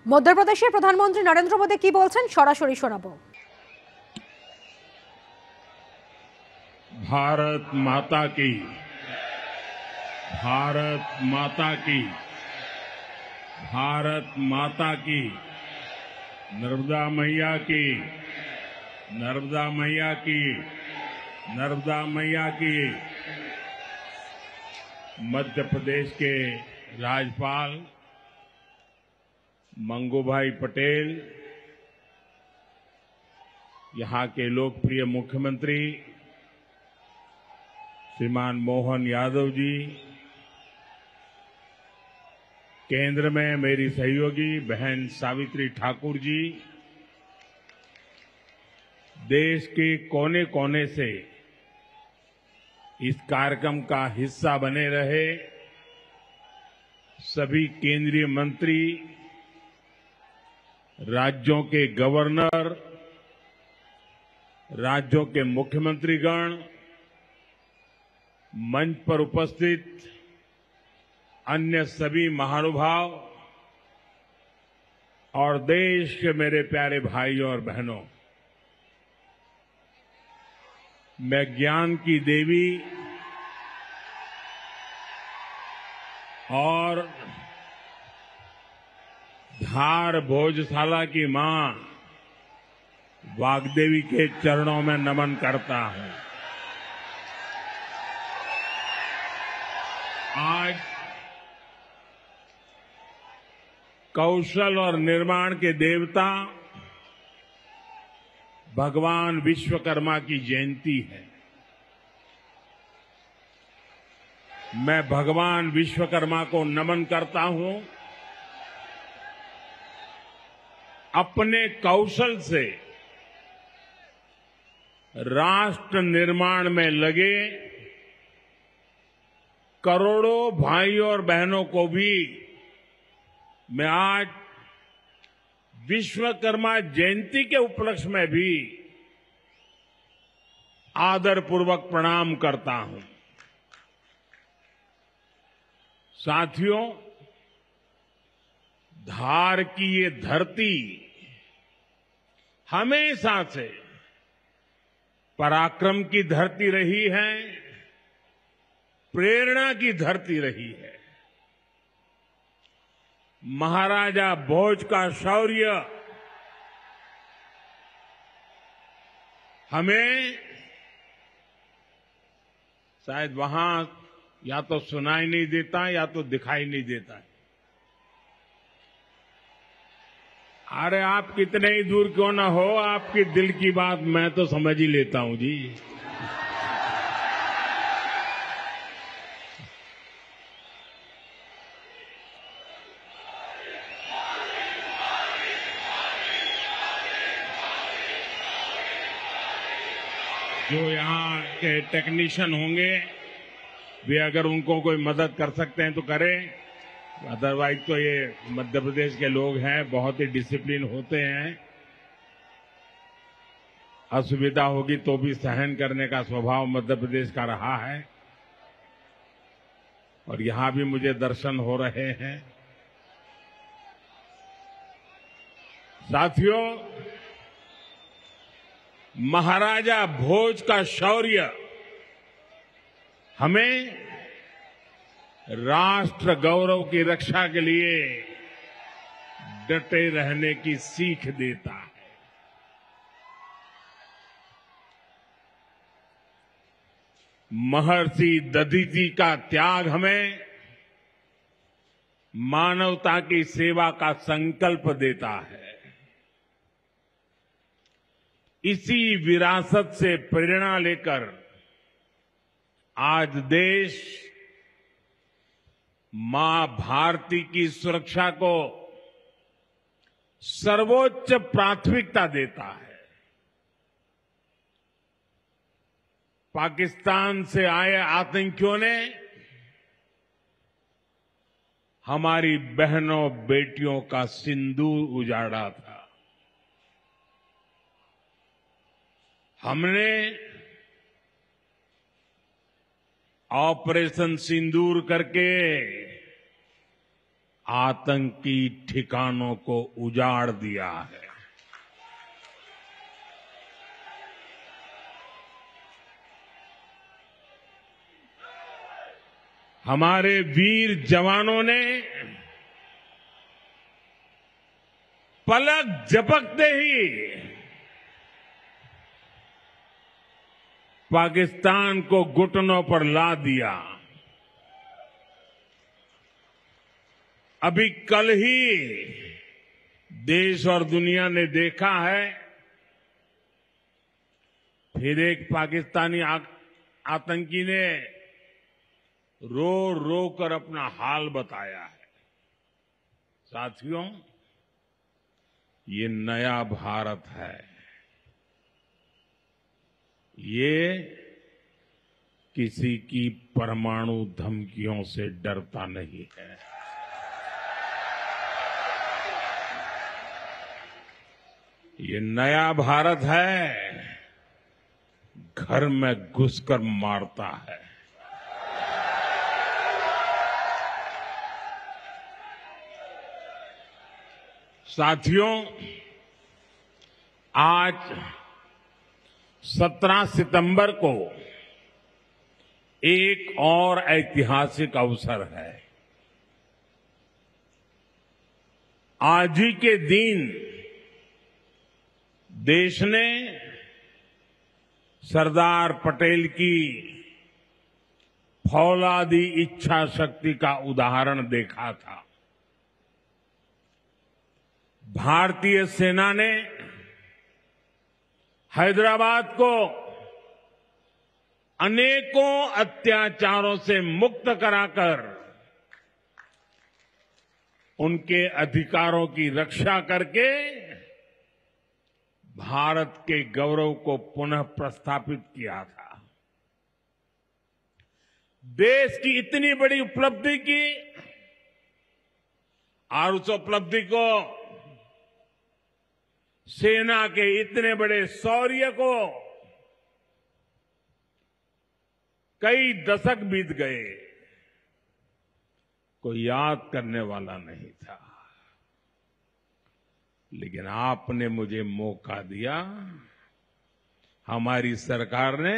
মধ্যপ্রদেশের প্রধানমন্ত্রী নরেন্দ্র মোদী কি বলছেন সরাসরি শোনাবো। भारत माता की, भारत माता की, भारत माता की, नर्मदा मैया की, नर्मदा मैया की, नर्मदा मैया की। मध्य प्रदेश के राज्यपाल मंगूभाई पटेल, यहां के लोकप्रिय मुख्यमंत्री श्रीमान मोहन यादव जी, केंद्र में मेरी सहयोगी बहन सावित्री ठाकुर जी, देश के कोने कोने से इस कार्यक्रम का हिस्सा बने रहे सभी केंद्रीय मंत्री, राज्यों के गवर्नर, राज्यों के मुख्यमंत्रीगण, मंच पर उपस्थित अन्य सभी महानुभाव और देश के मेरे प्यारे भाइयों और बहनों, मैं ज्ञान की देवी और धार भोजशाला की मां वाग्देवी के चरणों में नमन करता हूं। आज कौशल और निर्माण के देवता भगवान विश्वकर्मा की जयंती है। मैं भगवान विश्वकर्मा को नमन करता हूं। अपने कौशल से राष्ट्र निर्माण में लगे करोड़ों भाइयों और बहनों को भी मैं आज विश्वकर्मा जयंती के उपलक्ष्य में भी आदरपूर्वक प्रणाम करता हूं। साथियों, धार की ये धरती हमेशा से पराक्रम की धरती रही है, प्रेरणा की धरती रही है। महाराजा भोज का शौर्य हमें शायद वहां या तो सुनाई नहीं देता या तो दिखाई नहीं देता है। अरे आप कितने ही दूर क्यों ना हो, आपकी दिल की बात मैं तो समझ ही लेता हूं जी। जो यहाँ के टेक्नीशियन होंगे वे अगर उनको कोई मदद कर सकते हैं तो करें, अदरवाइज तो ये मध्य प्रदेश के लोग हैं, बहुत ही डिसिप्लिन होते हैं। असुविधा होगी तो भी सहन करने का स्वभाव मध्य प्रदेश का रहा है और यहां भी मुझे दर्शन हो रहे हैं। साथियों, महाराजा भोज का शौर्य हमें राष्ट्र गौरव की रक्षा के लिए डटे रहने की सीख देता है। महर्षि दधीचि का त्याग हमें मानवता की सेवा का संकल्प देता है। इसी विरासत से प्रेरणा लेकर आज देश मां भारती की सुरक्षा को सर्वोच्च प्राथमिकता देता है। पाकिस्तान से आए आतंकियों ने हमारी बहनों बेटियों का सिंदूर उजाड़ा था। हमने ऑपरेशन सिंदूर करके आतंकी ठिकानों को उजाड़ दिया है। हमारे वीर जवानों ने पलक झपकते ही पाकिस्तान को घुटनों पर ला दिया। अभी कल ही देश और दुनिया ने देखा है, फिर एक पाकिस्तानी आतंकी ने रो रो कर अपना हाल बताया है। साथियों, ये नया भारत है। ये किसी की परमाणु धमकियों से डरता नहीं है। ये नया भारत है, घर में घुसकर मारता है। साथियों, आज 17 सितंबर को एक और ऐतिहासिक अवसर है। आज ही के दिन देश ने सरदार पटेल की फौलादी इच्छा शक्ति का उदाहरण देखा था। भारतीय सेना ने हैदराबाद को अनेकों अत्याचारों से मुक्त कराकर उनके अधिकारों की रक्षा करके भारत के गौरव को पुनः प्रस्थापित किया था। देश की इतनी बड़ी उपलब्धि की और उस उपलब्धि को, सेना के इतने बड़े शौर्य को कई दशक बीत गए, कोई याद करने वाला नहीं था। लेकिन आपने मुझे मौका दिया। हमारी सरकार ने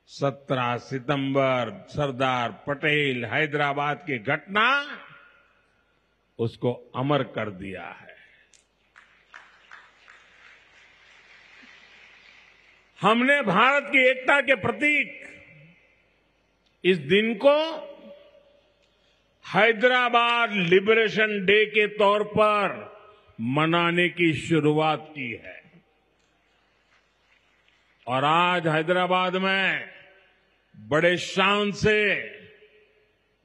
17 सितंबर सरदार पटेल हैदराबाद की घटना, उसको अमर कर दिया है। हमने भारत की एकता के प्रतीक इस दिन को हैदराबाद लिबरेशन डे के तौर पर मनाने की शुरुआत की है। और आज हैदराबाद में बड़े शान से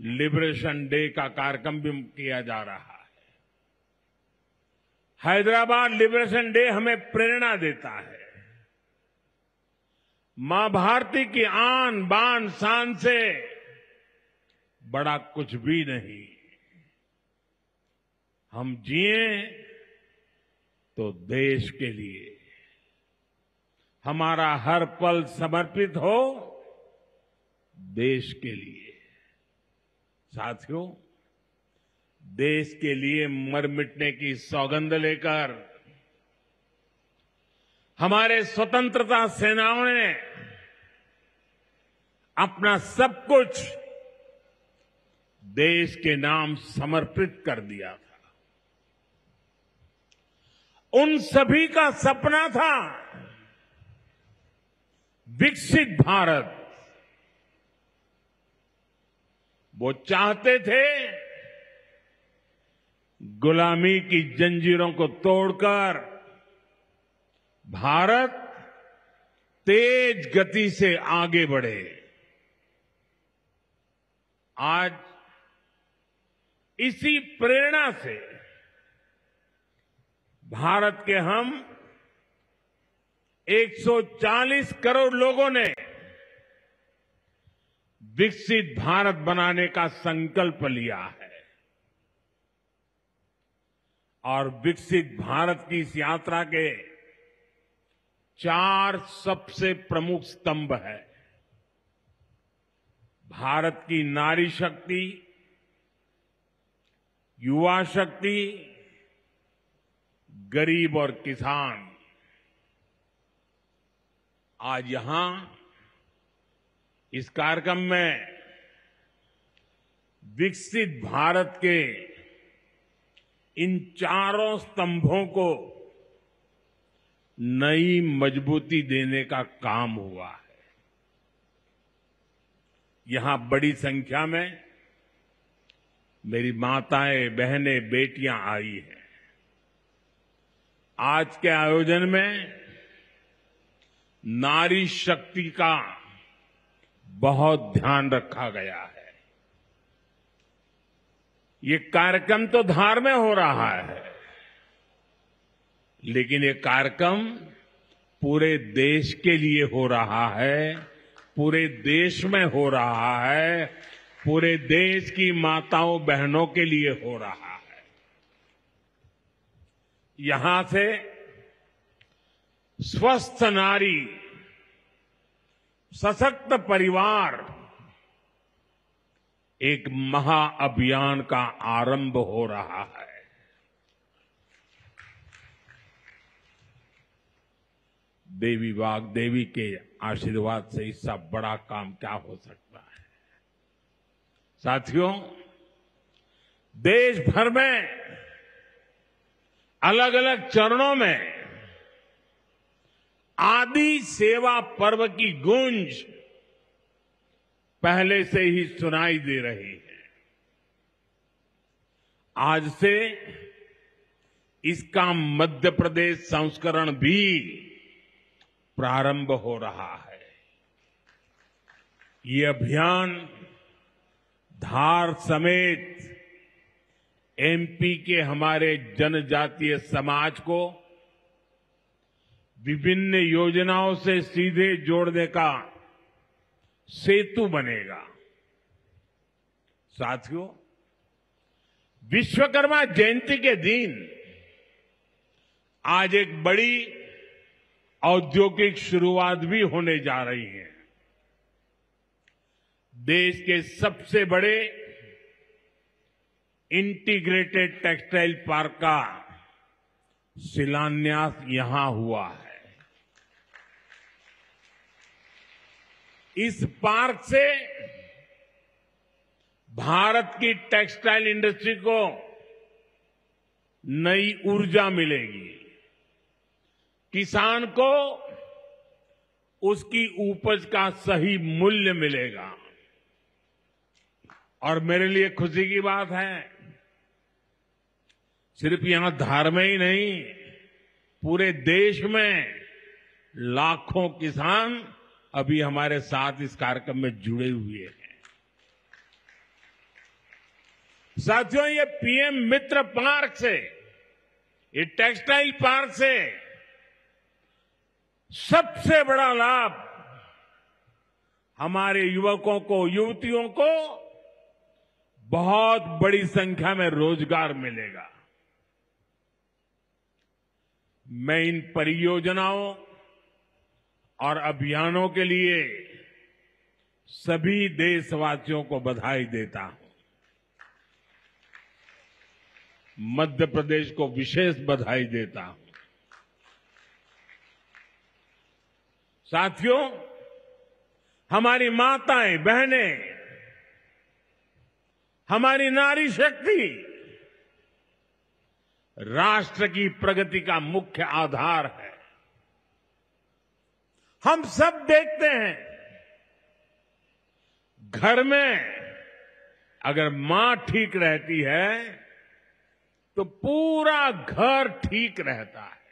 लिबरेशन डे का कार्यक्रम भी किया जा रहा है। हैदराबाद लिबरेशन डे हमें प्रेरणा देता है। मां भारती की आन बान शान से बड़ा कुछ भी नहीं। हम जिए तो देश के लिए, हमारा हर पल समर्पित हो देश के लिए। साथियों, देश के लिए मर मिटने की सौगंध लेकर हमारे स्वतंत्रता सेनाओं ने अपना सब कुछ देश के नाम समर्पित कर दिया था। उन सभी का सपना था विकसित भारत। वो चाहते थे गुलामी की जंजीरों को तोड़कर भारत तेज गति से आगे बढ़े। आज इसी प्रेरणा से भारत के हम 140 करोड़ लोगों ने विकसित भारत बनाने का संकल्प लिया है। और विकसित भारत की इस यात्रा के 4 सबसे प्रमुख स्तंभ है। भारत की नारी शक्ति, युवा शक्ति, गरीब और किसान आज यहां इस कार्यक्रम में विकसित भारत के इन चारों स्तंभों को नई मजबूती देने का काम हुआ है। यहां बड़ी संख्या में मेरी माताएं, बहनें, बेटियां आई हैं। आज के आयोजन में नारी शक्ति का बहुत ध्यान रखा गया है। ये कार्यक्रम तो धार में हो रहा है, लेकिन ये कार्यक्रम पूरे देश के लिए हो रहा है, पूरे देश में हो रहा है, पूरे देश की माताओं बहनों के लिए हो रहा है। यहां से स्वस्थ नारी, सशक्त परिवार एक महाअभियान का आरंभ हो रहा है। देवी वाग्देवी के आशीर्वाद से इससे बड़ा काम क्या हो सकता है। साथियों, देश भर में अलग अलग चरणों में आदि सेवा पर्व की गूंज पहले से ही सुनाई दे रही है। आज से इसका मध्य प्रदेश संस्करण भी प्रारंभ हो रहा है। ये अभियान धार समेत एमपी के हमारे जनजातीय समाज को विभिन्न योजनाओं से सीधे जोड़ने का सेतु बनेगा। साथियों, विश्वकर्मा जयंती के दिन आज एक बड़ी औद्योगिक शुरुआत भी होने जा रही है। देश के सबसे बड़े इंटीग्रेटेड टेक्सटाइल पार्क का शिलान्यास यहां हुआ है। इस पार्क से भारत की टेक्सटाइल इंडस्ट्री को नई ऊर्जा मिलेगी, किसान को उसकी उपज का सही मूल्य मिलेगा। और मेरे लिए खुशी की बात है, सिर्फ यहां धार में ही नहीं, पूरे देश में लाखों किसान अभी हमारे साथ इस कार्यक्रम में जुड़े हुए हैं। साथियों, ये पीएम मित्र पार्क से, ये टेक्सटाइल पार्क से सबसे बड़ा लाभ हमारे युवकों को, युवतियों को बहुत बड़ी संख्या में रोजगार मिलेगा। मैं इन परियोजनाओं और अभियानों के लिए सभी देशवासियों को बधाई देता हूं। मध्य प्रदेश को विशेष बधाई देता हूं। साथियों, हमारी माताएं, बहनें, हमारी नारी शक्ति राष्ट्र की प्रगति का मुख्य आधार है। हम सब देखते हैं, घर में अगर मां ठीक रहती है तो पूरा घर ठीक रहता है।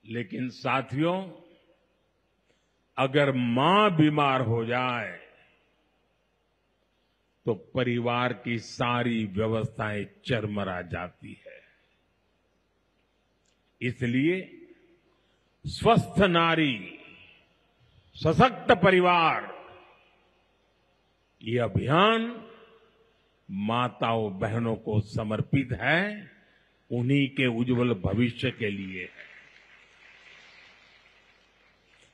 लेकिन साथियों, अगर मां बीमार हो जाए तो परिवार की सारी व्यवस्थाएं चरमरा जाती है। इसलिए स्वस्थ नारी, सशक्त परिवार, ये अभियान माताओं बहनों को समर्पित है, उन्हीं के उज्जवल भविष्य के लिए है।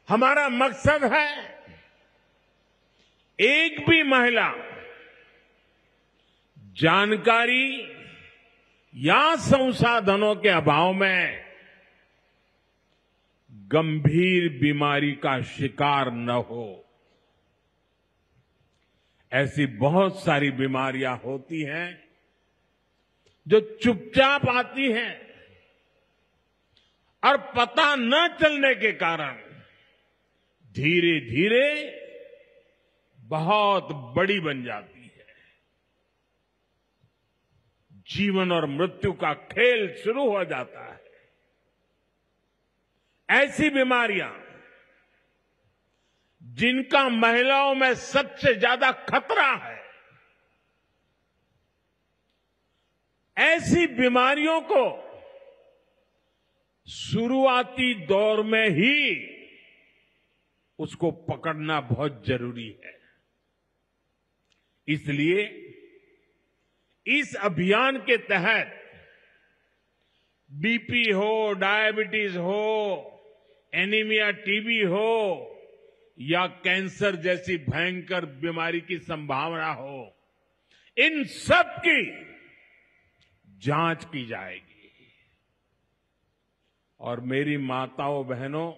हमारा मकसद है एक भी महिला जानकारी या संसाधनों के अभाव में गंभीर बीमारी का शिकार न हो। ऐसी बहुत सारी बीमारियां होती हैं जो चुपचाप आती हैं और पता न चलने के कारण धीरे धीरे बहुत बड़ी बन जाती है। जीवन और मृत्यु का खेल शुरू हो जाता है। ऐसी बीमारियां जिनका महिलाओं में सबसे ज्यादा खतरा है, ऐसी बीमारियों को शुरुआती दौर में ही उसको पकड़ना बहुत जरूरी है। इसलिए इस अभियान के तहत बीपी हो, डायबिटीज हो, एनीमिया, टीबी हो या कैंसर जैसी भयंकर बीमारी की संभावना हो, इन सब की जांच की जाएगी। और मेरी माताओं बहनों,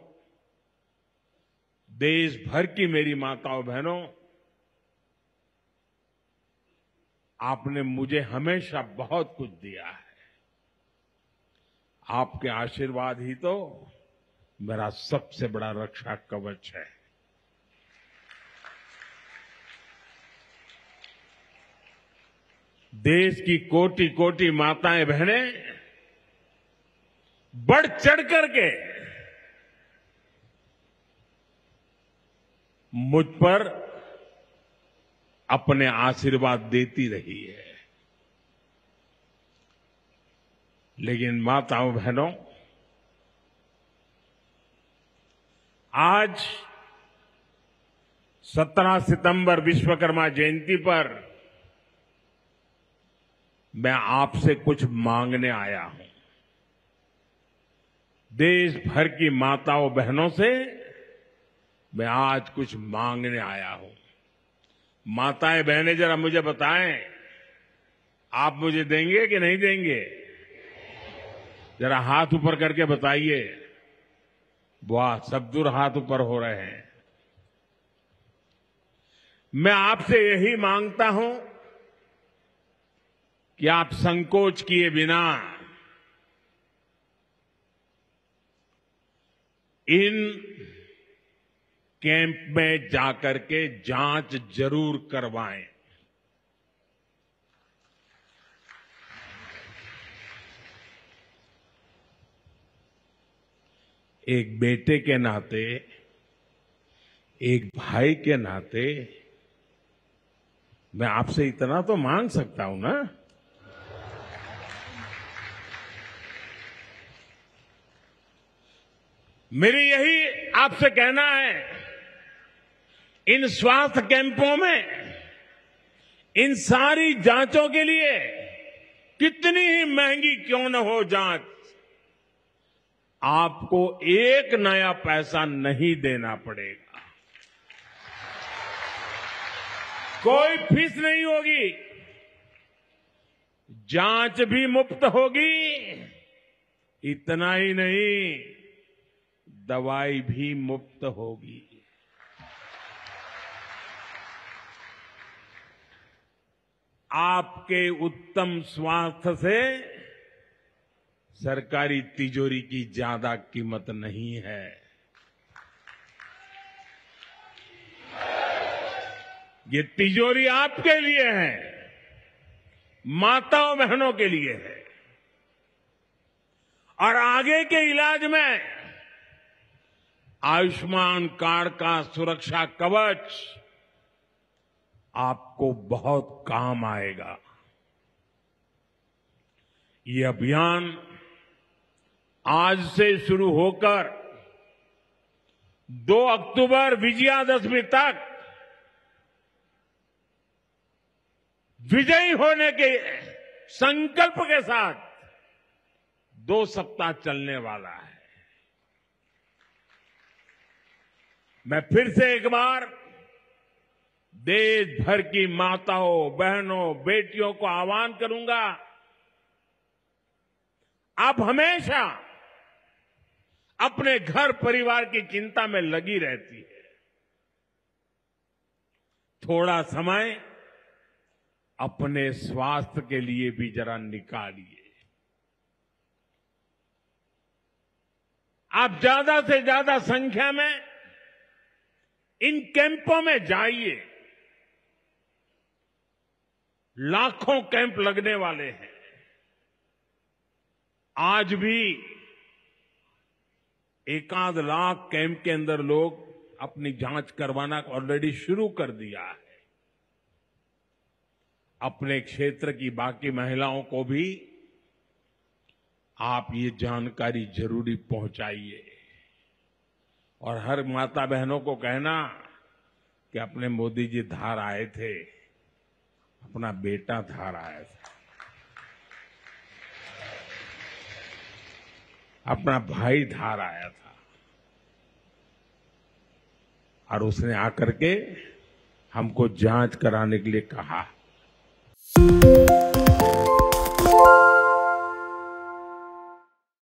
देश भर की मेरी माताओं बहनों, आपने मुझे हमेशा बहुत कुछ दिया है। आपके आशीर्वाद ही तो मेरा सबसे बड़ा रक्षा कवच है। देश की कोटि कोटि माताएं बहनें बढ़ चढ़ करके मुझ पर अपने आशीर्वाद देती रही है। लेकिन माताओं बहनों, आज 17 सितंबर विश्वकर्मा जयंती पर मैं आपसे कुछ मांगने आया हूं। देश भर की माताओं बहनों से मैं आज कुछ मांगने आया हूं। माताएं बहनें जरा मुझे बताएं, आप मुझे देंगे कि नहीं देंगे? जरा हाथ ऊपर करके बताइए। वाह, सब दूर हाथ ऊपर हो रहे हैं। मैं आपसे यही मांगता हूं कि आप संकोच किए बिना इन कैंप में जाकर के जांच जरूर करवाएं। एक बेटे के नाते, एक भाई के नाते मैं आपसे इतना तो मांग सकता हूं ना। मेरी यही आपसे कहना है, इन स्वास्थ्य कैंपों में इन सारी जांचों के लिए कितनी ही महंगी क्यों न हो जांच, आपको एक नया पैसा नहीं देना पड़ेगा। कोई फीस नहीं होगी, जांच भी मुफ्त होगी। इतना ही नहीं, दवाई भी मुफ्त होगी। आपके उत्तम स्वास्थ्य से सरकारी तिजोरी की ज्यादा कीमत नहीं है। ये तिजोरी आपके लिए है, माताओं बहनों के लिए है। और आगे के इलाज में आयुष्मान कार्ड का सुरक्षा कवच आपको बहुत काम आएगा। ये अभियान आज से शुरू होकर 2 अक्टूबर विजयादशमी तक विजयी होने के संकल्प के साथ 2 सप्ताह चलने वाला है। मैं फिर से एक बार देश भर की माताओं, बहनों, बेटियों को आह्वान करूंगा, आप हमेशा अपने घर परिवार की चिंता में लगी रहती है। थोड़ा समय अपने स्वास्थ्य के लिए भी जरा निकालिए। आप ज्यादा से ज्यादा संख्या में इन कैंपों में जाइए। लाखों कैंप लगने वाले हैं। आज भी एकाध लाख कैंप के अंदर लोग अपनी जांच करवाना ऑलरेडी शुरू कर दिया है। अपने क्षेत्र की बाकी महिलाओं को भी आप ये जानकारी जरूरी पहुंचाइए और हर माता बहनों को कहना कि अपने मोदी जी धार आए थे, अपना बेटा धार आया था, अपना भाई धार आया था और उसने आकर के हमको जांच कराने के लिए कहा।